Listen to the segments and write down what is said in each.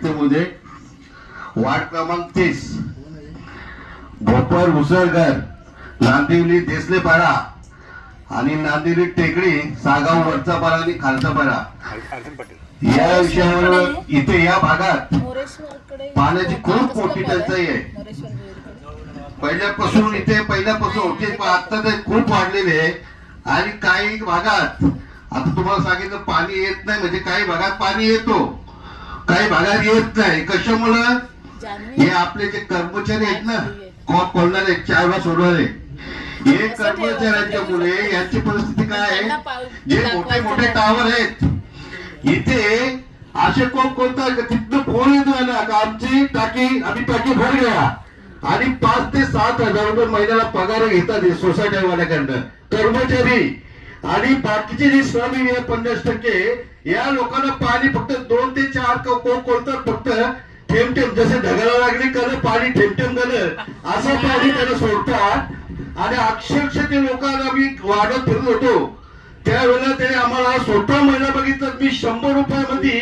संस्थेमध्ये वार्ड क्रमांक 30 भोपर उसळगर नांदिवली देसलेपाडा आणि नांदिवली टेकडी सागाव वरचा पाडा आणि खालचा पाडा या विषयावर इथे या भागात पाण्याची खूप मोठी टंचाई आहे. पहिल्यापासून होते आता ते खूप वाढलेले आहे. आणि काही भागात आता तुम्हाला सांगितलं पाणी येत नाही, म्हणजे काही भागात पाणी येतो, काही भागात येत नाही. कशामुळं? हे आपले जे कर्मचारी आहेत ना, कॉप खोलणारे, चायवा सोडणारे, हे कर्मचाऱ्यांच्या मुळे यांची परिस्थिती काय आहे? जे मोठे मोठे टावर आहेत इथे असे कोण कोणता तिथनं फोन येतो ना, आमची आम्ही टाकी भर घ्या आणि 5 ते 7 हजार रुपये महिन्याला पगार घेतात सोसायटी वाल्याकडनं कर्मचारी. आणि बाकीचे जे श्रमिक आहे 50% या लोकांना पाणी फक्त 2 ते 4 कोणतात, फक्त थेंब थेंब, जसे ढगाला लागली कल पाणी थेंब थेंब झालं असं पाणी त्याला सोडतात. आणि अक्षरशः ते लोकांना मी वाढत फिरत होतो त्यावेळेला त्याने आम्हाला स्वतः महिना बघितलं, मी 100 रुपयामध्ये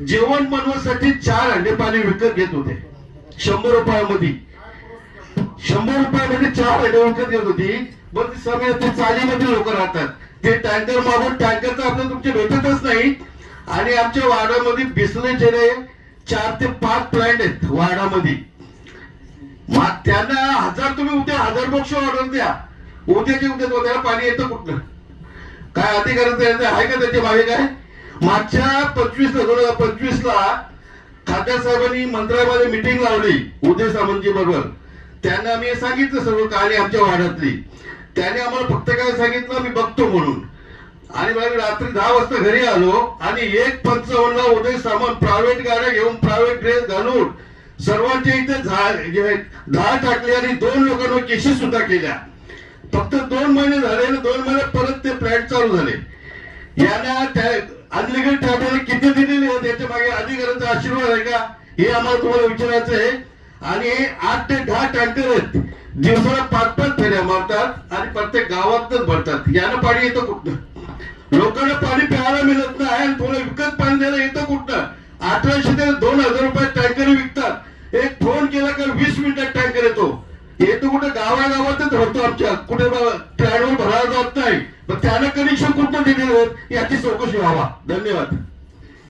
जेवण बनवण्यासाठी 4 हंडे पाणी विकत घेत होते. 100 रुपयामध्ये 4 हंडे विकत घेत होती. पण समय ते चालीमध्ये लोक राहतात, ते टँकर मागून टँकरचं आपल्याला तुमचे भेटतच नाही. आणि आमच्या वार्डामध्ये बिसलेचे 4 ते 5 प्लांट आहेत वार्डामध्ये. मग त्यांना 1000 तुम्ही उद्या 1000 बॉक्स ऑर्डर द्या, उद्याच्या उद्या त्याला पाणी येतं कुठलं? काय अधिकारी आहे का त्याच्या मागे? काय मागच्या 2025 ला खासदार साहेबांनी मंत्रालयामध्ये मीटिंग लावली उदय सामंतजी बरोबर. त्यांना मी सांगितलं सर्व कहाणी आमच्या वार्डातली. त्याने आम्हाला फक्त काय सांगितलं, मी बघतो म्हणून. आणि मग रात्री 10 वाजता घरी आलो आणि 1:55 ला उदय सामंत प्रायव्हेट गाड्या घेऊन प्रायव्हेट ड्रेस घालून सर्वांच्या इथे झाड टाकले आणि 2 लोकांवर केसेस सुद्धा केल्या. फक्त 2 महिने झाले आणि 2 महिने परत ते प्लॅट चालू झाले. यांना अनलिगल ट्रॅव्हल किती दिलेले त्याच्या मागे अधिकाऱ्यांचा आशीर्वाद आहे का हे आम्हाला तुम्हाला विचारायचं आहे. आणि 8 ते 10 टँकर आहेत, दिवसाला 5-5 फेऱ्या मारतात आणि प्रत्येक गावातच भरतात. यानं पाणी येतं कुठनं? लोकांना पाणी प्यायला मिळत नाही आणि थोडं विकत पाणी द्यायला येतं कुठनं? 1800 ते 2000 रुपये टँकर विकतात. एक फोन केला का 20 मिनिटात टँकर येतो कुठे? गावागावातच भरतो, आमच्या कुठे ट्रॅव्हल भरायला जात नाही. पण त्यानं कनेक्शन कुठं दिलेलं याची चौकशी व्हावा. धन्यवाद.